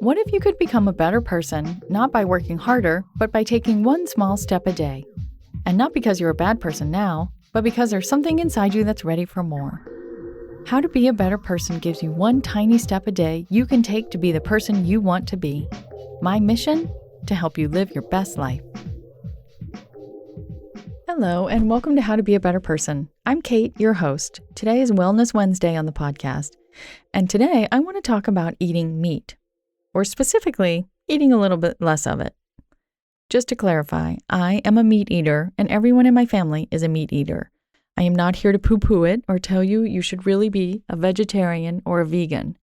What if you could become a better person, not by working harder, but by taking one small step a day? And not because you're a bad person now, but because there's something inside you that's ready for more. How to Be a Better Person gives you one tiny step a day you can take to be the person you want to be. My mission? To help you live your best life. Hello, and welcome to How to Be a Better Person. I'm Kate, your host. Today is Wellness Wednesday on the podcast, and today I want to talk about eating meat, or specifically, eating a little bit less of it. Just to clarify, I am a meat eater, and everyone in my family is a meat eater. I am not here to poo-poo it or tell you should really be a vegetarian or a vegan.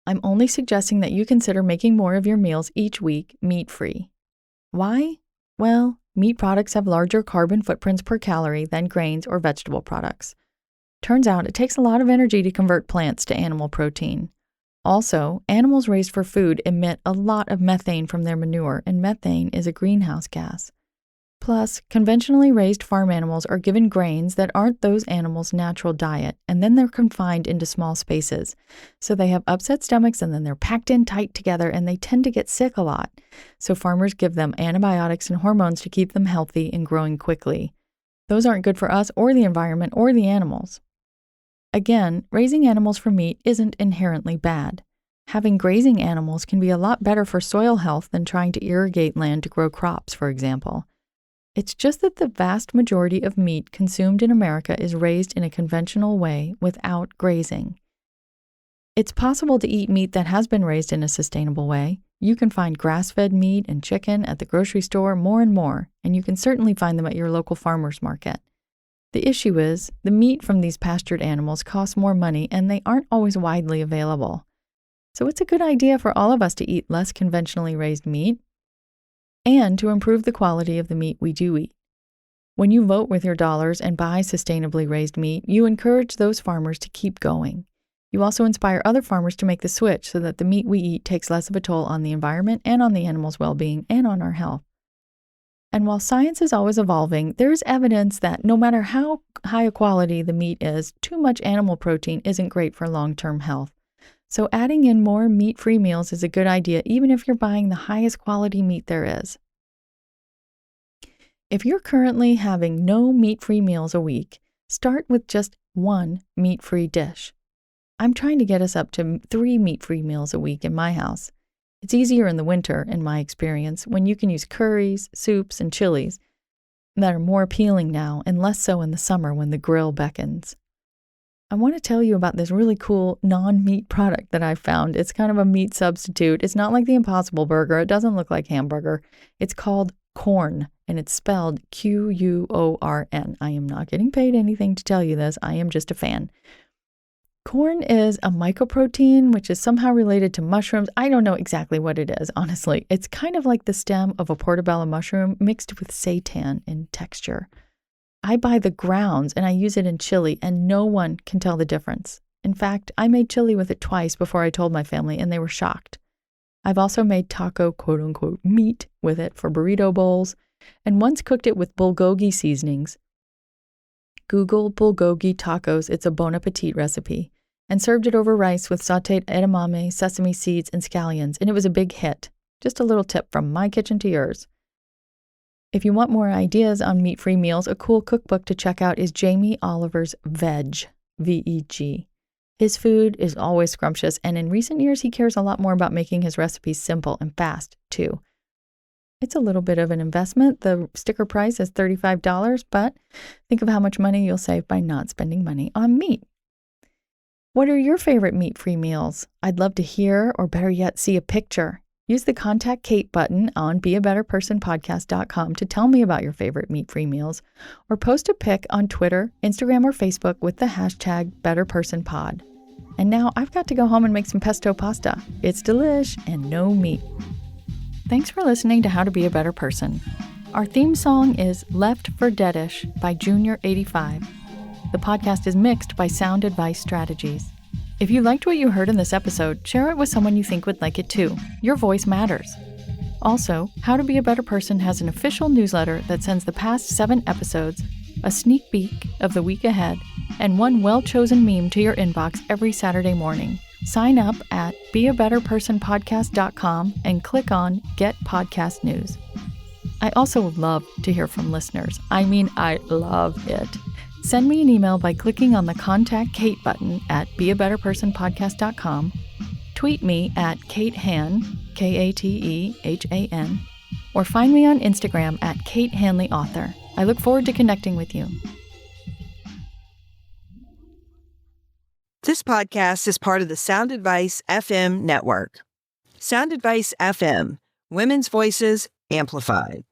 I'm only suggesting that you consider making more of your meals each week meat-free. Why? Well, meat products have larger carbon footprints per calorie than grains or vegetable products. Turns out it takes a lot of energy to convert plants to animal protein. Also, animals raised for food emit a lot of methane from their manure, and methane is a greenhouse gas. Plus, conventionally raised farm animals are given grains that aren't those animals' natural diet, and then they're confined into small spaces. So they have upset stomachs, and then they're packed in tight together, and they tend to get sick a lot. So farmers give them antibiotics and hormones to keep them healthy and growing quickly. Those aren't good for us or the environment or the animals. Again, raising animals for meat isn't inherently bad. Having grazing animals can be a lot better for soil health than trying to irrigate land to grow crops, for example. It's just that the vast majority of meat consumed in America is raised in a conventional way without grazing. It's possible to eat meat that has been raised in a sustainable way. You can find grass-fed meat and chicken at the grocery store more and more, and you can certainly find them at your local farmer's market. The issue is, the meat from these pastured animals costs more money and they aren't always widely available. So it's a good idea for all of us to eat less conventionally raised meat and to improve the quality of the meat we do eat. When you vote with your dollars and buy sustainably raised meat, you encourage those farmers to keep going. You also inspire other farmers to make the switch so that the meat we eat takes less of a toll on the environment and on the animal's well-being and on our health. And while science is always evolving, there is evidence that no matter how high a quality the meat is, too much animal protein isn't great for long-term health. So adding in more meat-free meals is a good idea, even if you're buying the highest quality meat there is. If you're currently having no meat-free meals a week, start with just one meat-free dish. I'm trying to get us up to 3 meat-free meals a week in my house. It's easier in the winter, in my experience, when you can use curries, soups, and chilies that are more appealing now and less so in the summer when the grill beckons. I want to tell you about this really cool non-meat product that I found. It's kind of a meat substitute. It's not like the Impossible Burger. It doesn't look like hamburger. It's called Quorn, and it's spelled Quorn. I am not getting paid anything to tell you this. I am just a fan. Quorn is a mycoprotein, which is somehow related to mushrooms. I don't know exactly what it is, honestly. It's kind of like the stem of a portobello mushroom mixed with seitan in texture. I buy the grounds and I use it in chili, and no one can tell the difference. In fact, I made chili with it twice before I told my family, and they were shocked. I've also made taco, quote-unquote, meat with it for burrito bowls, and once cooked it with bulgogi seasonings. Google bulgogi tacos, it's a Bon Appetit recipe, and served it over rice with sautéed edamame, sesame seeds, and scallions, and it was a big hit. Just a little tip from my kitchen to yours. If you want more ideas on meat-free meals, a cool cookbook to check out is Jamie Oliver's Veg, V-E-G. His food is always scrumptious, and in recent years he cares a lot more about making his recipes simple and fast, too. It's a little bit of an investment. The sticker price is $35, but think of how much money you'll save by not spending money on meat. What are your favorite meat-free meals? I'd love to hear, or better yet, see a picture. Use the Contact Kate button on beabetterpersonpodcast.com to tell me about your favorite meat-free meals, or post a pic on Twitter, Instagram, or Facebook with the hashtag BetterPersonPod. And now I've got to go home and make some pesto pasta. It's delish and no meat. Thanks for listening to How to Be a Better Person. Our theme song is Left for Deadish by Junior85. The podcast is mixed by Sound Advice Strategies. If you liked what you heard in this episode, share it with someone you think would like it too. Your voice matters. Also, How to Be a Better Person has an official newsletter that sends the past 7 episodes, a sneak peek of the week ahead, and one well-chosen meme to your inbox every Saturday morning. Sign up at beabetterpersonpodcast.com and click on Get Podcast News. I also love to hear from listeners. I mean, I love it. Send me an email by clicking on the Contact Kate button at beabetterpersonpodcast.com. Tweet me at Kate Han, Katehan, or find me on Instagram at Kate Hanley Author. I look forward to connecting with you. This podcast is part of the Sound Advice FM network. Sound Advice FM, women's voices amplified.